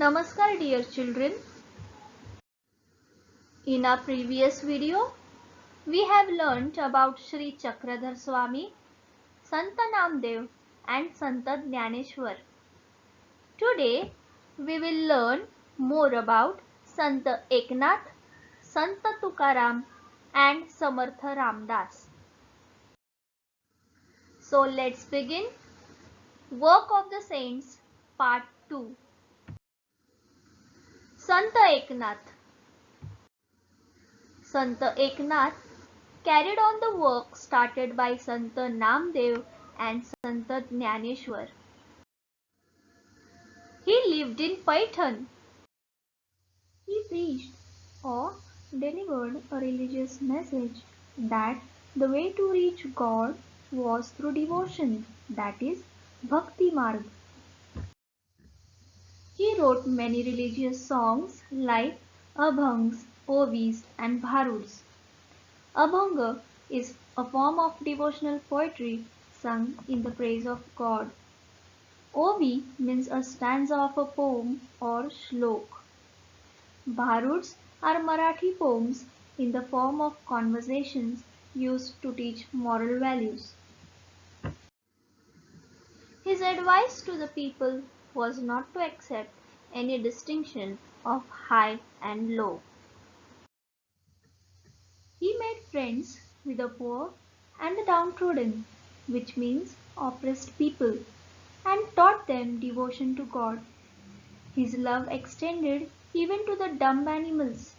Namaskar dear children. In our previous video, we have learnt about Sri Chakradhar Swami, Sant Namdev and Sant Jnaneshwar. Today, we will learn more about Sant Eknath, Sant Tukaram and Samartha Ramdas. So let's begin. Work of the Saints, Part 2. Sant Eknath. Sant Eknath carried on the work started by Sant Namdev and Sant Jnaneshwar. He lived in Paitan. He preached or delivered a religious message that the way to reach God was through devotion, that is, Bhakti Marg. He wrote many religious songs like Abhangs, Ovis and Bharuds. Abhanga is a form of devotional poetry sung in the praise of God. Ovi means a stanza of a poem or shlok. Bharuds are Marathi poems in the form of conversations used to teach moral values. His advice to the people was not to accept any distinction of high and low. He made friends with the poor and the downtrodden, which means oppressed people, and taught them devotion to God. His love extended even to the dumb animals.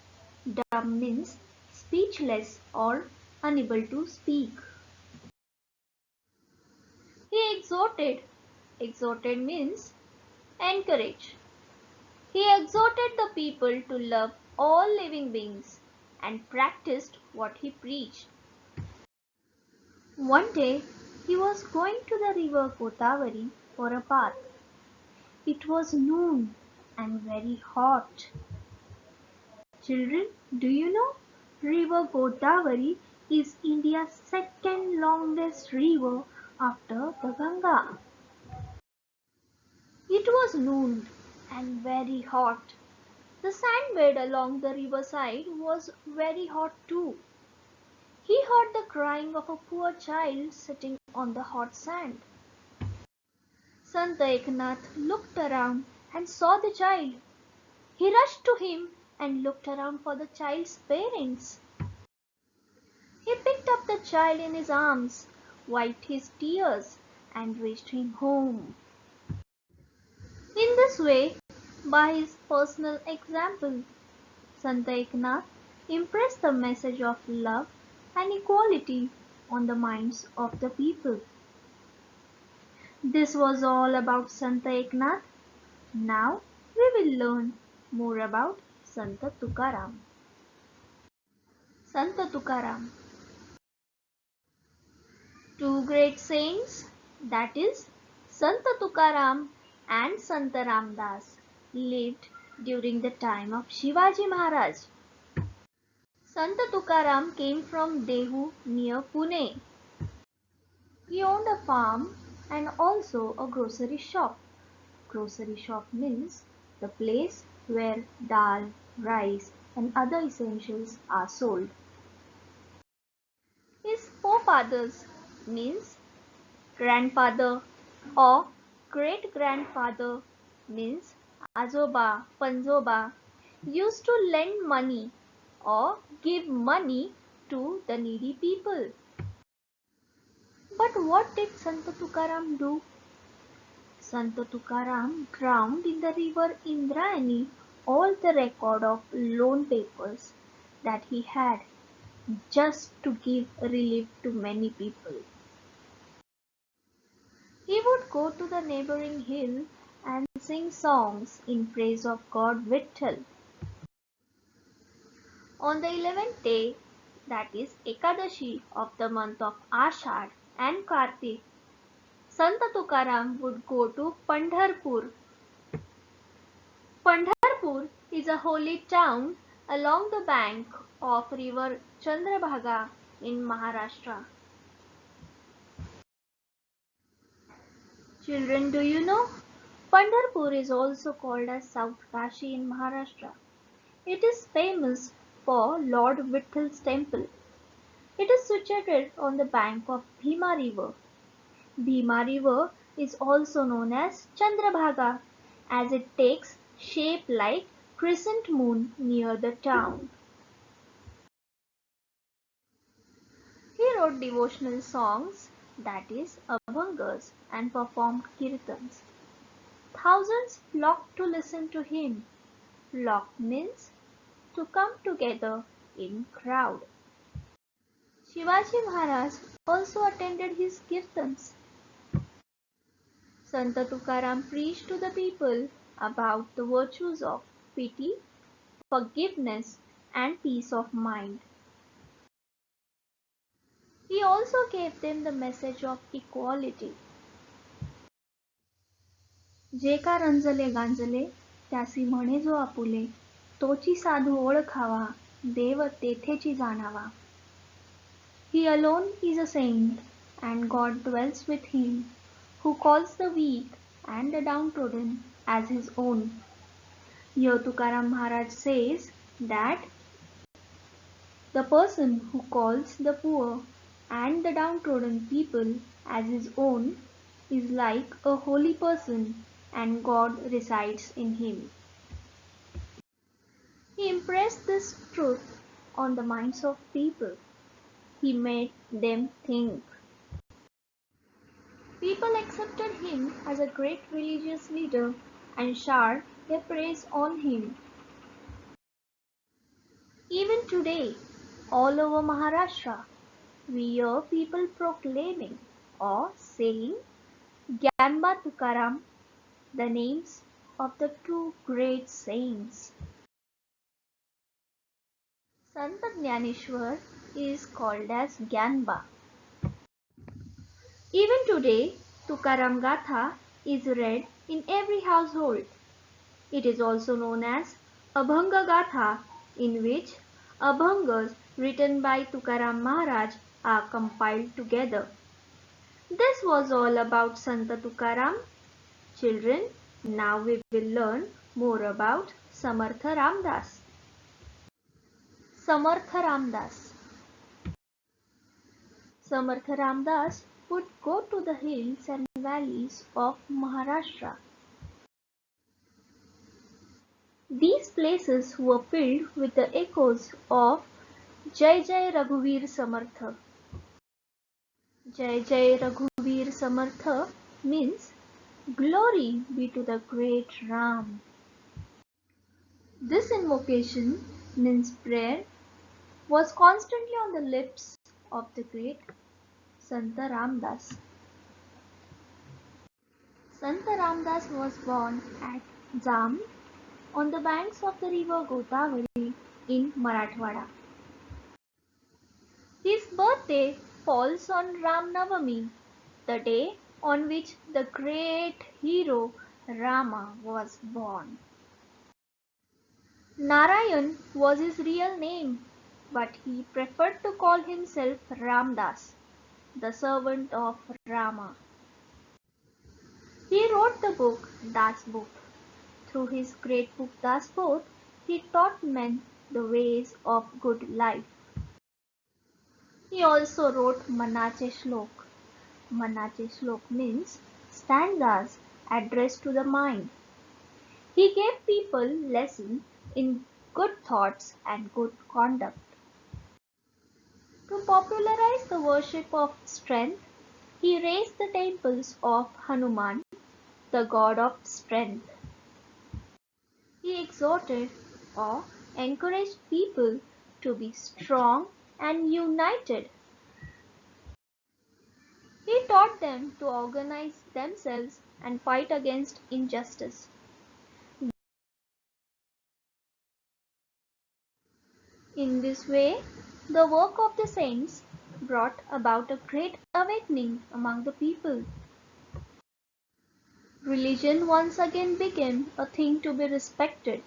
Dumb means speechless or unable to speak. He exhorted. Exhorted means encourage. He exhorted the people to love all living beings and practiced what he preached. One day he was going to the river Godavari for a bath. It was noon and very hot. Children, do you know River Godavari is India's second longest river after the Ganga. It was noon and very hot. The sandbed along the riverside was very hot too. He heard the crying of a poor child sitting on the hot sand. Sant Eknath looked around and saw the child. He rushed to him and looked around for the child's parents. He picked up the child in his arms, wiped his tears, and reached him home. In this way, by his personal example, Sant Eknath impressed the message of love and equality on the minds of the people. This was all about Sant Eknath. Now we will learn more about Sant Tukaram. Sant Tukaram. Two great saints, that is, Sant Tukaram and Sant Ramdas, lived during the time of Shivaji Maharaj. Sant Tukaram came from Dehu near Pune. He owned a farm and also a grocery shop. Grocery shop means the place where dal, rice and other essentials are sold. His forefathers means grandfather or great-grandfather means azoba, panzoba used to lend money or give money to the needy people. But what did Sant Tukaram do? Sant Tukaram drowned in the river Indrayani all the record of loan papers that he had just to give relief to many people. He would go to the neighboring hill and sing songs in praise of God Vitthal. On the 11th day, that is Ekadashi of the month of Ashad and Kartik, Sant Tukaram would go to Pandharpur. Pandharpur is a holy town along the bank of river Chandrabhaga in Maharashtra. Children, do you know Pandharpur is also called as South Kashi in Maharashtra. It is famous for Lord Vithal's temple. It is situated on the bank of Bhima river. Bhima river is also known as Chandrabhaga as it takes shape like crescent moon near the town. He wrote devotional songs, that is, abhangas, and performed kirtans. Thousands flocked to listen to him. Flock means to come together in crowd. Shivaji Maharaj also attended his kirtans. Sant Tukaram preached to the people about the virtues of pity, forgiveness, and peace of mind. He also gave them the message of equality. जे का रंजले गांजले त्यासी म्हणे जो आपुले तोची साधू ओळखावा देव तेथेची जाणावा. He alone is a saint, and God dwells with him, who calls the weak and the downtrodden as his own. Here Tukaram Maharaj says that the person who calls the poor and the downtrodden people as his own is like a holy person, and God resides in him. He impressed this truth on the minds of people. He made them think. People accepted him as a great religious leader and showered their praise on him. Even today, all over Maharashtra, we hear people proclaiming or saying Gyanba Tukaram, the names of the two great saints. Sant Jnaneshwar is called as Gyanba. Even today, Tukaram Gatha is read in every household. It is also known as Abhanga Gatha, in which Abhangas written by Tukaram Maharaj are compiled together. This was all about Santa Tukaram. Children, now we will learn more about Samartha Ramdas. Samartha Ramdas. Samartha Ramdas would go to the hills and valleys of Maharashtra. These places were filled with the echoes of Jai Jai Raghuveer Samartha. Jai Jai Raghuveer Samartha means glory be to the great Ram. This invocation means prayer was constantly on the lips of the great Santa Ramdas. Santa Ramdas was born at Jam on the banks of the river Godavari in Marathwada. His birthday falls on Ram Navami, the day on which the great hero Rama was born. Narayan was his real name, but he preferred to call himself Ramdas, the servant of Rama. He wrote the book Das Book. Through his great book Das Book, he taught men the ways of good life. He also wrote Manache Shlok. Manache Shlok means stanzas addressed to the mind. He gave people lessons in good thoughts and good conduct. To popularize the worship of strength, he raised the temples of Hanuman, the god of strength. He exhorted or encouraged people to be strong and united. He taught them to organize themselves and fight against injustice. In this way, the work of the saints brought about a great awakening among the people. Religion once again became a thing to be respected,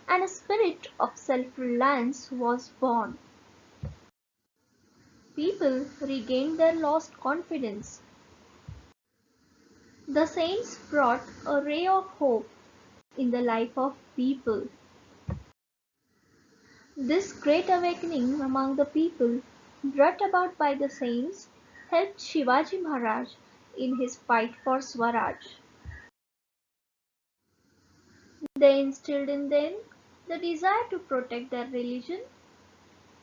and a spirit of self-reliance was born. People regained their lost confidence. The saints brought a ray of hope in the life of people. This great awakening among the people, brought about by the saints, helped Shivaji Maharaj in his fight for Swaraj. They instilled in them the desire to protect their religion,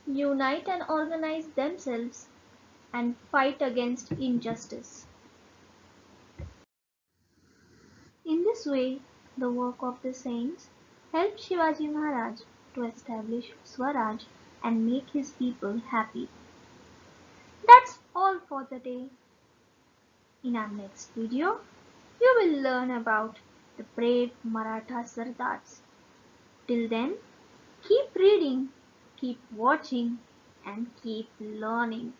unite and organize themselves, and fight against injustice. In this way, the work of the saints helped Shivaji Maharaj to establish Swaraj and make his people happy. That's all for the day. In our next video, you will learn about the brave Maratha Sardars. Till then, keep reading, keep watching, and keep learning.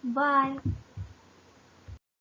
Bye.